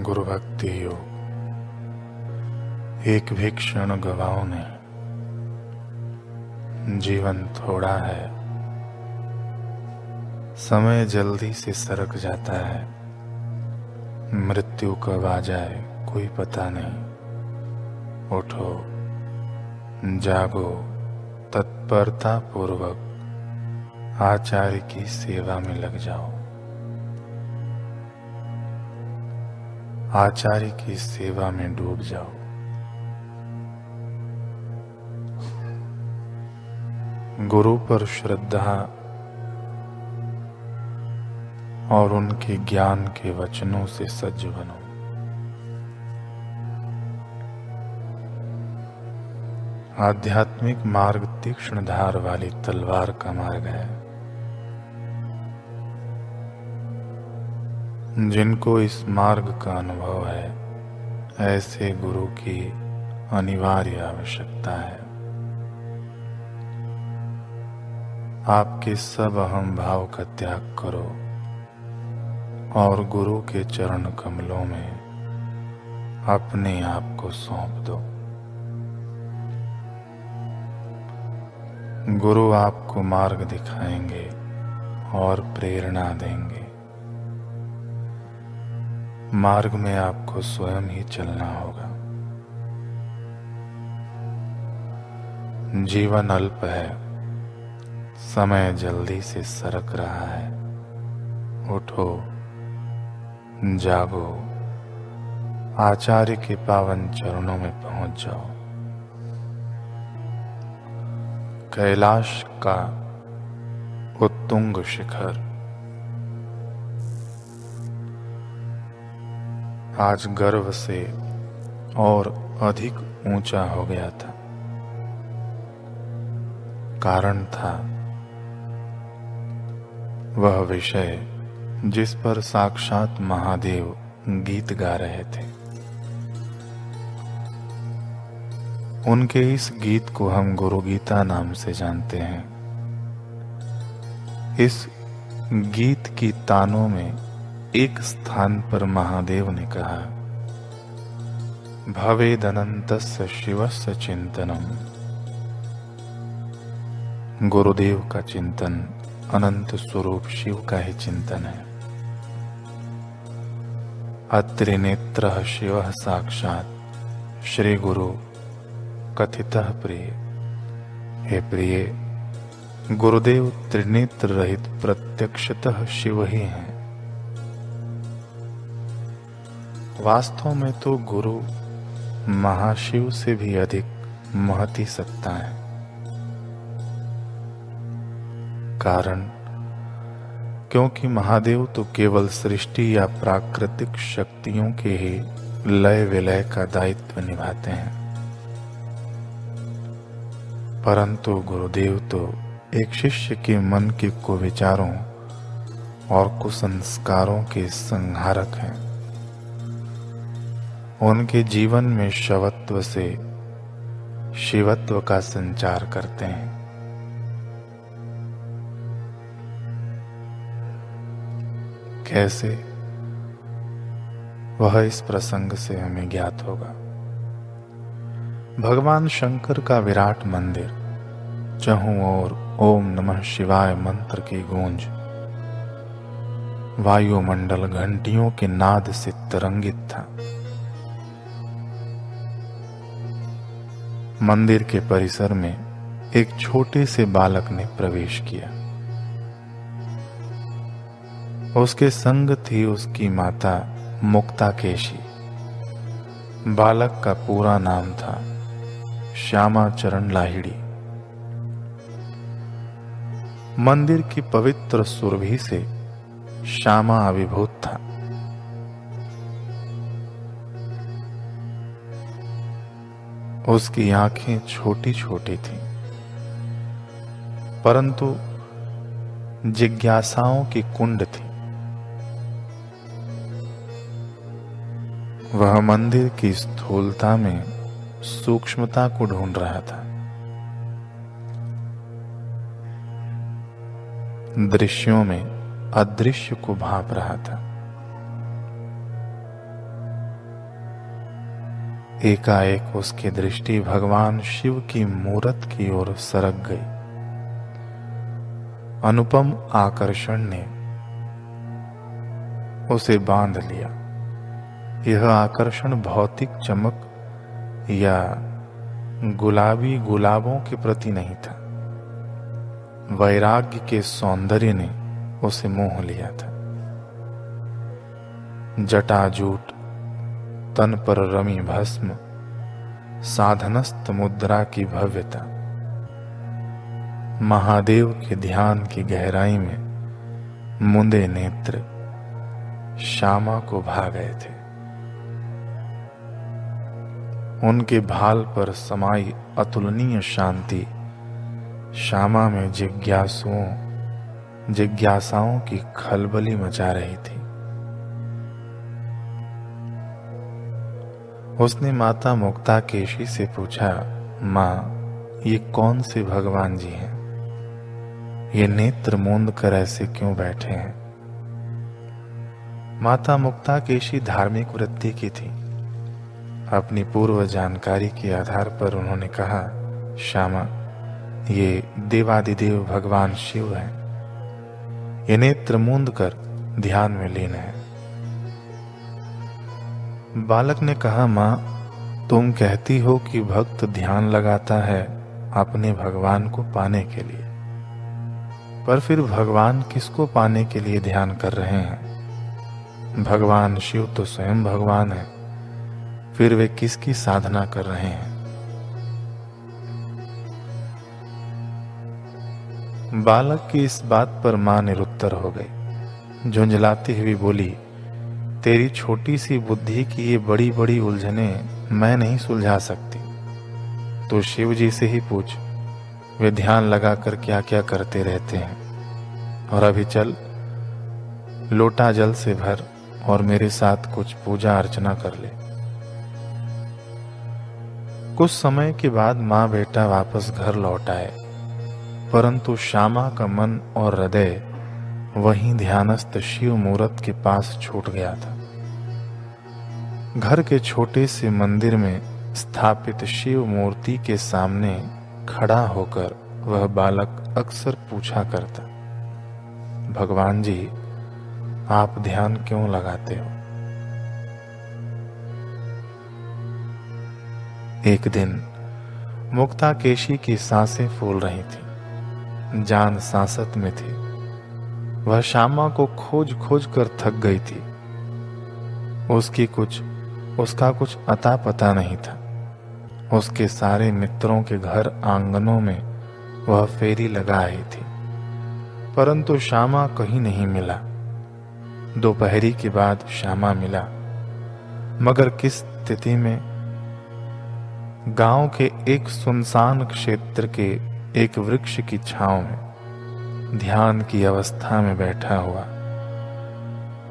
गुरु भक्ति योग। एक भी क्षण गवाओ नहीं, जीवन थोड़ा है, समय जल्दी से सरक जाता है। मृत्यु कब आ जाए कोई पता नहीं। उठो, जागो, तत्परता पूर्वक आचार्य की सेवा में लग जाओ। आचार्य की सेवा में डूब जाओ। गुरु पर श्रद्धा और उनके ज्ञान के वचनों से सज्ज बनो। आध्यात्मिक मार्ग तीक्ष्ण धार वाली तलवार का मार्ग है। जिनको इस मार्ग का अनुभव है, ऐसे गुरु की अनिवार्य आवश्यकता है। आपके सब अहम भाव का त्याग करो और गुरु के चरण कमलों में अपने आप को सौंप दो। गुरु आपको मार्ग दिखाएंगे और प्रेरणा देंगे। मार्ग में आपको स्वयं ही चलना होगा। जीवन अल्प है, समय जल्दी से सरक रहा है। उठो, जागो, आचार्य के पावन चरणों में पहुंच जाओ। कैलाश का उत्तुंग शिखर आज गर्व से और अधिक ऊंचा हो गया था। कारण था वह विषय जिस पर साक्षात महादेव गीत गा रहे थे। उनके इस गीत को हम गुरु गीता नाम से जानते हैं। इस गीत की तानों में एक स्थान पर महादेव ने कहा, भवेदनन्तस्य शिवस्य चिंतनम। गुरुदेव का चिंतन अनंत स्वरूप शिव का ही चिंतन है। अत्रिनेत्रः शिवः साक्षात् श्री गुरु कथितः प्रिय। हे प्रिय, गुरुदेव त्रिनेत्र रहित प्रत्यक्षतः शिव ही हैं। वास्तव में तो गुरु महाशिव से भी अधिक महती सत्ता है। कारण क्योंकि महादेव तो केवल सृष्टि या प्राकृतिक शक्तियों के ही लय विलय का दायित्व निभाते हैं, परंतु गुरुदेव तो एक शिष्य के मन के कुविचारों और कुसंस्कारों के संहारक हैं। उनके जीवन में शवत्व से शिवत्व का संचार करते हैं। कैसे? वह इस प्रसंग से हमें ज्ञात होगा। भगवान शंकर का विराट मंदिर, चहुं ओर ओम नमः शिवाय मंत्र की गूंज, वायुमंडल घंटियों के नाद से तरंगित था। मंदिर के परिसर में एक छोटे से बालक ने प्रवेश किया। उसके संग थी उसकी माता मुक्ताकेशी। बालक का पूरा नाम था श्यामाचरण लाहिड़ी। मंदिर की पवित्र सुरभि से श्यामा अभिभूत था। उसकी आंखें छोटी छोटी थीं, परंतु जिज्ञासाओं की कुंड थी। वह मंदिर की स्थूलता में सूक्ष्मता को ढूंढ रहा था। दृश्यों में अदृश्य को भांप रहा था। एकाएक उसकी दृष्टि भगवान शिव की मूरत की ओर सरक गई। अनुपम आकर्षण ने उसे बांध लिया। यह आकर्षण भौतिक चमक या गुलाबी गुलाबों के प्रति नहीं था, वैराग्य के सौंदर्य ने उसे मोह लिया था। जटाजूट, तन पर रमी भस्म, साधनस्थ मुद्रा की भव्यता, महादेव के ध्यान की गहराई में मुंदे नेत्र श्यामा को भा गए थे। उनके भाल पर समाई अतुलनीय शांति श्यामा में जिज्ञासाओं की खलबली मचा रही थी। उसने माता मुक्ताकेशी से पूछा, माँ, ये कौन से भगवान जी हैं? ये नेत्र मूंद कर ऐसे क्यों बैठे हैं? माता मुक्ताकेशी धार्मिक वृत्ति की थी। अपनी पूर्व जानकारी के आधार पर उन्होंने कहा, श्यामा, ये देवादिदेव भगवान शिव हैं। ये नेत्र मूंद कर ध्यान में लीन है। बालक ने कहा, माँ, तुम कहती हो कि भक्त ध्यान लगाता है अपने भगवान को पाने के लिए, पर फिर भगवान किसको पाने के लिए ध्यान कर रहे हैं? भगवान शिव तो स्वयं भगवान है, फिर वे किसकी साधना कर रहे हैं? बालक की इस बात पर मां निरुत्तर हो गई। झुंझलाती हुई बोली, तेरी छोटी सी बुद्धि की ये बड़ी बड़ी उलझने मैं नहीं सुलझा सकती। तो शिव जी से ही पूछ, वे ध्यान लगाकर क्या क्या करते रहते हैं। और अभी चल, लोटा जल से भर और मेरे साथ कुछ पूजा अर्चना कर ले। कुछ समय के बाद माँ बेटा वापस घर लौट आए, परंतु श्यामा का मन और हृदय वहीं ध्यानस्थ शिव मूरत के पास छूट गया था। घर के छोटे से मंदिर में स्थापित शिव मूर्ति के सामने खड़ा होकर वह बालक अक्सर पूछा करता, भगवान जी, आप ध्यान क्यों लगाते हो? एक दिन मुक्ताकेशी की सांसें फूल रही थी, जान सांसत में थी। वह श्यामा को खोज खोज कर थक गई थी। उसका कुछ अता पता नहीं था। उसके सारे मित्रों के घर आंगनों में वह फेरी लगा आई थी, परंतु श्यामा कहीं नहीं मिला। दोपहरी के बाद श्यामा मिला, मगर किस स्थिति में? गांव के एक सुनसान क्षेत्र के एक वृक्ष की छांव में ध्यान की अवस्था में बैठा हुआ।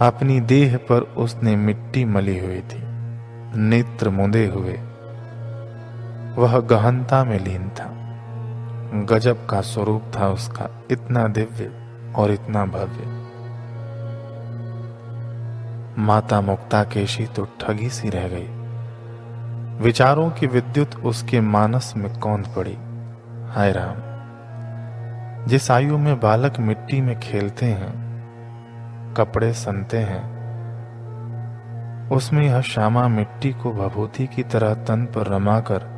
अपनी देह पर उसने मिट्टी मली हुई थी, नेत्र मुंदे हुए वह गहनता में लीन था। गजब का स्वरूप था उसका, इतना दिव्य और इतना भव्य। माता मुक्ताकेशी तो ठगी सी रह गई। विचारों की विद्युत उसके मानस में कौंध पड़ी। हाय राम, जिस आयु में बालक मिट्टी में खेलते हैं, कपड़े सनते हैं, उसमें यह श्यामा मिट्टी को भभूति की तरह तन पर रमाकर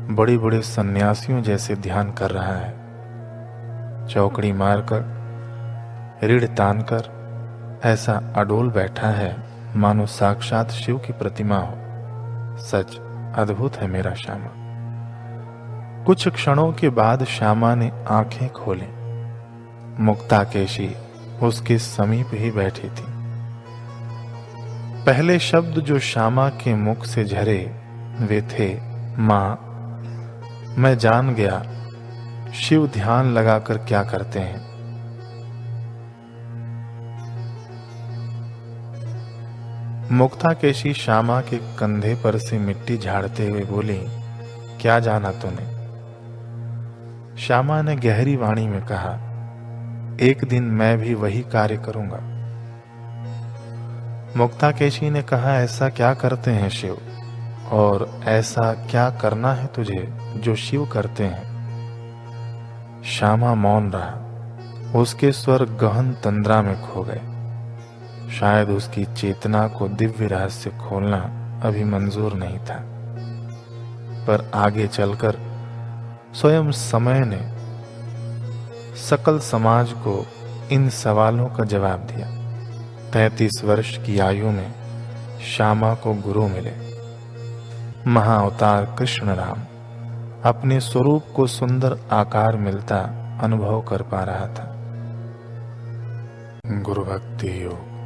बड़े बड़े सन्यासियों जैसे ध्यान कर रहा है। चौकड़ी मारकर, रीढ़ तानकर ऐसा अडोल बैठा है मानो साक्षात शिव की प्रतिमा हो। सच अद्भुत है मेरा श्यामा। कुछ क्षणों के बाद श्यामा ने आंखें खोली। मुक्ताकेशी उसके समीप ही बैठी थी। पहले शब्द जो श्यामा के मुख से झरे वे थे, मां, मैं जान गया शिव ध्यान लगाकर क्या करते हैं। मुक्ताकेशी श्यामा के कंधे पर से मिट्टी झाड़ते हुए बोली, क्या जाना तूने? श्यामा ने गहरी वाणी में कहा, एक दिन मैं भी वही कार्य करूंगा। मुक्ताकेशी ने कहा, ऐसा क्या करते हैं शिव और ऐसा क्या करना है तुझे जो शिव करते हैं? श्यामा मौन रहा। उसके स्वर गहन तंद्रा में खो गए। शायद उसकी चेतना को दिव्य रहस्य खोलना अभी मंजूर नहीं था। पर आगे चलकर स्वयं समय ने सकल समाज को इन सवालों का जवाब दिया। 33 वर्ष की आयु में श्यामा को गुरु मिले। महाअवतार कृष्ण राम अपने स्वरूप को सुंदर आकार मिलता अनुभव कर पा रहा था। गुरु भक्ति योग।